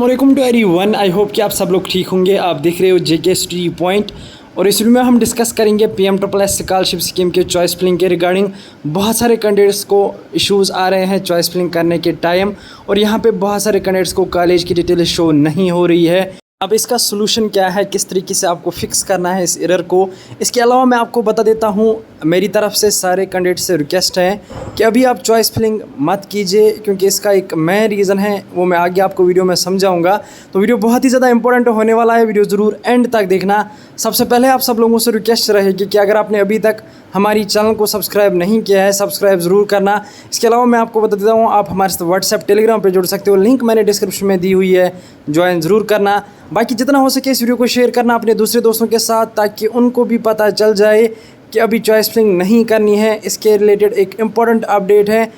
वालेकुम to everyone. I hope कि आप सब लोग ठीक होंगे। आप देख रहे हो जेके स्टडी पॉइंट और इस वीडियो में हम डिस्कस करेंगे PM SSS स्कॉलरशिप स्कीम के चॉइस फिलिंग के रिगार्डिंग। बहुत सारे कैंडिडेट्स को इश्यूज़ आ रहे हैं चॉइस फिलिंग करने के टाइम, और यहाँ पे बहुत सारे कैंडिडेट्स को कॉलेज की डिटेल शो नहीं हो रही है। अब इसका सोल्यूशन क्या है, किस तरीके से आपको फिक्स करना है इस एरर को। इसके अलावा मैं आपको बता देता हूँ, मेरी तरफ से सारे कैंडिडेट्स से रिक्वेस्ट है कि अभी आप चॉइस फिलिंग मत कीजिए, क्योंकि इसका एक मेन रीज़न है, वो मैं आगे आपको वीडियो में समझाऊंगा। तो वीडियो बहुत ही ज़्यादा इंपॉर्टेंट होने वाला है, वीडियो ज़रूर एंड तक देखना। सबसे पहले आप सब लोगों से रिक्वेस्ट रहेगी कि अगर आपने अभी तक हमारी चैनल को सब्सक्राइब नहीं किया है, सब्सक्राइब ज़रूर करना। इसके अलावा मैं आपको बता देता हूँ, आप हमारे साथ व्हाट्सएप टेलीग्राम पे जुड़ सकते हो, लिंक मैंने डिस्क्रिप्शन में दी हुई है, ज्वाइन ज़रूर करना। बाकी जितना हो सके इस वीडियो को शेयर करना अपने दूसरे दोस्तों के साथ, ताकि उनको भी पता चल जाए कि अभी चॉइस फिलिंग नहीं करनी है। इसके रिलेटेड एक इम्पॉर्टेंट अपडेट है।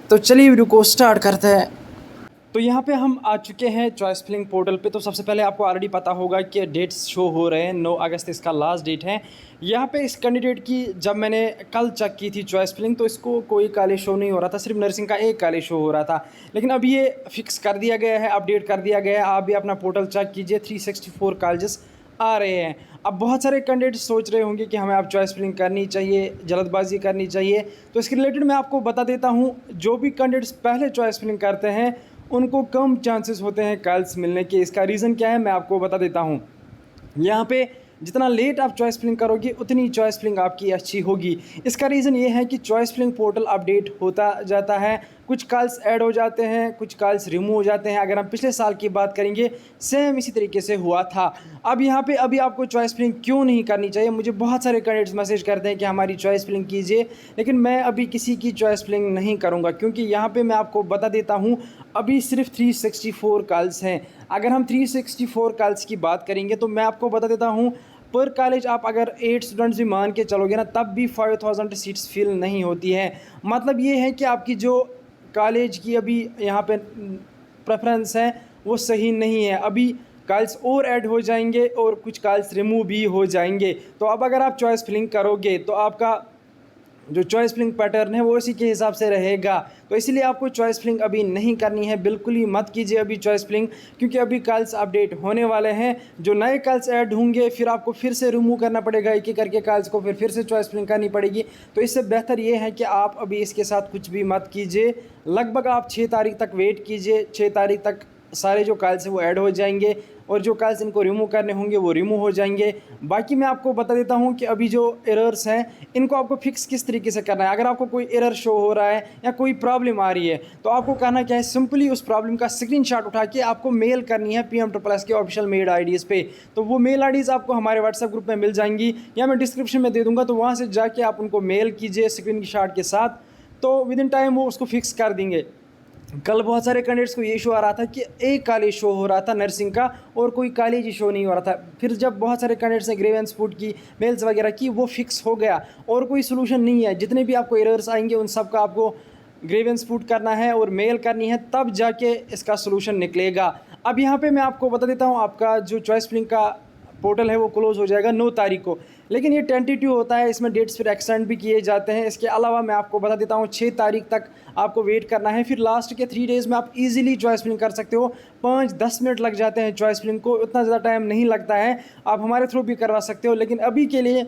तो चलिए वीडियो को स्टार्ट करते हैं। तो यहाँ पे हम आ चुके हैं चॉइस फिलिंग पोर्टल पे। तो सबसे पहले आपको ऑलरेडी पता होगा कि डेट्स शो हो रहे हैं, 9 अगस्त इसका लास्ट डेट है। यहाँ पे इस कैंडिडेट की जब मैंने कल चेक की थी चॉइस फिलिंग, तो इसको कोई कॉलेज शो नहीं हो रहा था, सिर्फ नर्सिंग का एक कॉलेज शो हो रहा था। लेकिन अब ये फिक्स कर दिया गया है, अपडेट कर दिया गया है। आप भी अपना पोर्टल चेक कीजिए, 364 कॉलेजेस आ रहे हैं। अब बहुत सारे कैंडिडेट सोच रहे होंगे कि हमें अब चॉइस फिलिंग करनी चाहिए, जल्दबाजी करनी चाहिए। तो इसके रिलेटेड मैं आपको बता देता हूँ, जो भी कैंडिडेट्स पहले चॉइस फिलिंग करते हैं उनको कम चांसेस होते हैं कॉल्स मिलने के। इसका रीज़न क्या है मैं आपको बता देता हूँ। यहाँ पे जितना लेट आप चॉइस फिलिंग करोगे उतनी चॉइस फिलिंग आपकी अच्छी होगी। इसका रीज़न ये है कि चॉइस फिलिंग पोर्टल अपडेट होता जाता है, कुछ कॉल्स ऐड हो जाते हैं, कुछ कॉल्स रिमूव हो जाते हैं। अगर हम पिछले साल की बात करेंगे, सेम इसी तरीके से हुआ था। अब यहाँ पे अभी आपको चॉइस फिलिंग क्यों नहीं करनी चाहिए। मुझे बहुत सारे कैंडिडेट्स मैसेज करते हैं कि हमारी चॉइस फिलिंग कीजिए, लेकिन मैं अभी किसी की चॉइस फिलिंग नहीं करूँगा, क्योंकि यहाँ पे मैं आपको बता देता हूँ, अभी सिर्फ 364 कॉल्स हैं। अगर हम 364 कॉल्स की बात करेंगे तो मैं आपको बता देता हूँ, पर कॉलेज आप अगर 8 स्टूडेंट्स भी मान के चलोगे ना, तब भी 5000 सीट्स फिल नहीं होती है। मतलब ये है कि आपकी जो कॉलेज की अभी यहाँ पे प्रेफरेंस है वो सही नहीं है। अभी कॉल्स और ऐड हो जाएंगे और कुछ कॉल्स रिमूव भी हो जाएंगे। तो अब अगर आप चॉइस फिलिंग करोगे तो आपका जो चॉइस फिलिंग पैटर्न है वो इसी के हिसाब से रहेगा। तो इसलिए आपको चॉइस फिलिंग अभी नहीं करनी है, बिल्कुल ही मत कीजिए अभी चॉइस फिलिंग, क्योंकि अभी कॉल्स अपडेट होने वाले हैं। जो नए कॉल्स ऐड होंगे फिर आपको फिर से रिमूव करना पड़ेगा एक एक करके कॉल्स को, फिर से चॉइस फिलिंग करनी पड़ेगी। तो इससे बेहतर ये है कि आप अभी इसके साथ कुछ भी मत कीजिए। लगभग आप 6 तारीख तक वेट कीजिए, 6 तारीख तक सारे जो कॉल्स हैं वो ऐड हो जाएंगे, और जो कॉल्स इनको रिमूव करने होंगे वो रिमूव हो जाएंगे। बाकी मैं आपको बता देता हूं कि अभी जो एरर्स हैं इनको आपको फिक्स किस तरीके से करना है। अगर आपको कोई एरर शो हो रहा है या कोई प्रॉब्लम आ रही है, तो आपको करना क्या है, सिंपली उस प्रॉब्लम का स्क्रीनशॉट उठा के आपको मेल करनी है PM के ऑफिशियल मेल आईडीज़ पे। तो वो मेल आईडीज़ आपको हमारे व्हाट्सएप ग्रुप में मिल जाएंगी, या मैं डिस्क्रिप्शन में दे दूँगा, तो वहाँ से जाके आप उनको मेल कीजिए स्क्रीनशॉट के साथ, तो विद इन टाइम वो उसको फिक्स कर देंगे। कल बहुत सारे कैंडिडेट्स को ये इशू आ रहा था कि एक कॉलेज शो हो रहा था नर्सिंग का, और कोई कॉलेज ही शो नहीं हो रहा था। फिर जब बहुत सारे कैंडिडेट्स ने ग्रीवेंस पुट की, मेल्स वगैरह की, वो फिक्स हो गया और कोई सोल्यूशन नहीं है। जितने भी आपको एरर्स आएंगे उन सब का आपको ग्रीवेंस पुट करना है और मेल करनी है, तब जाके इसका सोल्यूशन निकलेगा। अब यहाँ पे मैं आपको बता देता हूँ, आपका जो चॉइस फिलिंग का पोर्टल है वो क्लोज़ हो जाएगा 9 तारीख को, लेकिन ये टेंटेटिव होता है, इसमें डेट्स फिर एक्सटेंड भी किए जाते हैं। इसके अलावा मैं आपको बता देता हूँ, 6 तारीख तक आपको वेट करना है। फिर लास्ट के 3 डेज़ में आप इजीली चॉइस फिलिंग कर सकते हो। 5-10 मिनट लग जाते हैं चॉइस फिलिंग को, उतना ज़्यादा टाइम नहीं लगता है। आप हमारे थ्रू भी करवा सकते हो, लेकिन अभी के लिए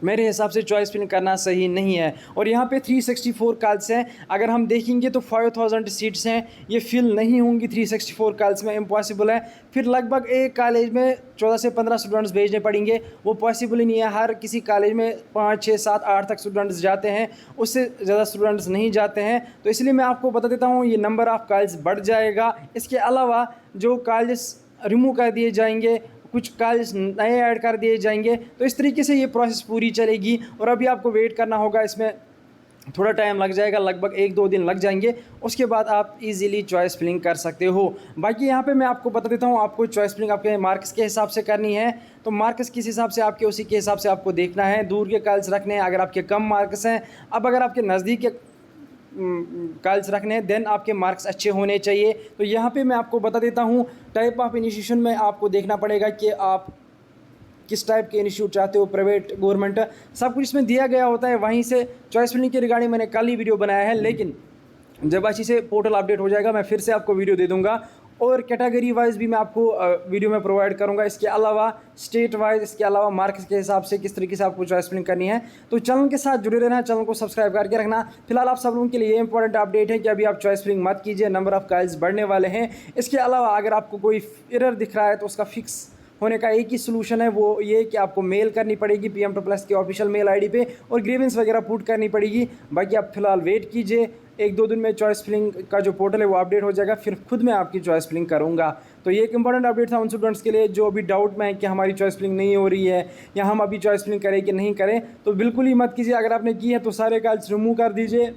मेरे हिसाब से चॉइस फिलिंग करना सही नहीं है। और यहाँ पे 364 कॉल्स हैं, अगर हम देखेंगे तो 5000 सीट्स हैं, ये फिल नहीं होंगी 364 कॉल्स में, इम्पॉसिबल है। फिर लगभग एक कॉलेज में 14 से 15 स्टूडेंट्स भेजने पड़ेंगे, वो पॉसिबल ही नहीं है। हर किसी कॉलेज में 5, 6, 7, 8 तक स्टूडेंट्स जाते हैं, उससे ज़्यादा स्टूडेंट्स नहीं जाते हैं। तो इसलिए मैं आपको बता देता हूँ, ये नंबर ऑफ़ कॉल्स बढ़ जाएगा। इसके अलावा जो कॉलेज रिमूव कर दिए जाएंगे, कुछ कॉलेज नए ऐड कर दिए जाएंगे, तो इस तरीके से ये प्रोसेस पूरी चलेगी। और अभी आपको वेट करना होगा, इसमें थोड़ा टाइम लग जाएगा, लगभग 1-2 दिन लग जाएंगे। उसके बाद आप इजीली चॉइस फिलिंग कर सकते हो। बाकी यहाँ पे मैं आपको बता देता हूँ, आपको चॉइस फिलिंग आपके मार्क्स के हिसाब से करनी है, तो मार्क्स किस हिसाब से आपके, उसी के हिसाब से आपको देखना है। दूर के कॉलेज रखने हैं अगर आपके कम मार्क्स हैं। अब अगर आपके नज़दीक के कॉलेज रखने हैं, देन आपके मार्क्स अच्छे होने चाहिए। तो यहाँ पे मैं आपको बता देता हूँ, टाइप ऑफ इंस्टीट्यूशन में आपको देखना पड़ेगा कि आप किस टाइप के इंस्टीट्यूट चाहते हो, प्राइवेट, गवर्नमेंट, सब कुछ इसमें दिया गया होता है। वहीं से चॉइस फिलिंग के रिगार्डिंग मैंने कल ही वीडियो बनाया है, लेकिन जब अच्छी से पोर्टल अपडेट हो जाएगा मैं फिर से आपको वीडियो दे दूँगा। और कैटेगरी वाइज भी मैं आपको वीडियो में प्रोवाइड करूंगा। इसके अलावा स्टेट वाइज, इसके अलावा मार्क्स के हिसाब से किस तरीके से आपको चॉइस फिलिंग करनी है। तो चैनल के साथ जुड़े रहना, चैनल को सब्सक्राइब करके रखना। फिलहाल आप सब लोगों के लिए इंपॉर्टेंट अपडेट है कि अभी आप चॉइस फिलिंग मत कीजिए, नंबर ऑफ कॉइल्स बढ़ने वाले हैं। इसके अलावा अगर आपको कोई एरर दिख रहा है तो उसका फिक्स होने का एक ही सोल्यूशन है, वो ये कि आपको मेल करनी पड़ेगी PM2+ के ऑफिशियल मेल आईडी पे और ग्रीवेंस वगैरह पुट करनी पड़ेगी। बाकी आप फिलहाल वेट कीजिए, 1-2 दिन में चॉइस फिलिंग का जो पोर्टल है वो अपडेट हो जाएगा, फिर खुद मैं आपकी चॉइस फिलिंग करूंगा। तो ये एक इंपॉर्टेंट अपडेट था उन स्टूडेंट्स के लिए जो अभी डाउट में है कि हमारी चॉइस फिलिंग नहीं हो रही है या हम अभी चॉइस फिलिंग करें कि नहीं करें। तो बिल्कुल ही मत कीजिए, अगर आपने की है तो सारे कॉल्स रिमूव कर दीजिए,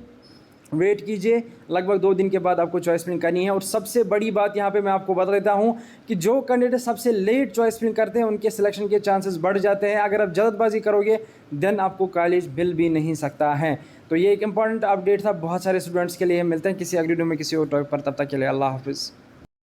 वेट कीजिए, लगभग 2 दिन के बाद आपको चॉइस फिलिंग करनी है। और सबसे बड़ी बात यहाँ पे मैं आपको बता देता हूँ कि जो कैंडिडेट सबसे लेट चॉइस फिलिंग करते हैं उनके सिलेक्शन के चांसेस बढ़ जाते हैं। अगर आप जल्दबाजी करोगे देन आपको कॉलेज मिल भी नहीं सकता है। तो ये एक इंपॉर्टेंट अपडेट था बहुत सारे स्टूडेंट्स के लिए। मिलते हैं किसी अगली वीडियो में किसी और टॉपिक पर, तब तक के लिए अल्लाह हाफिज़।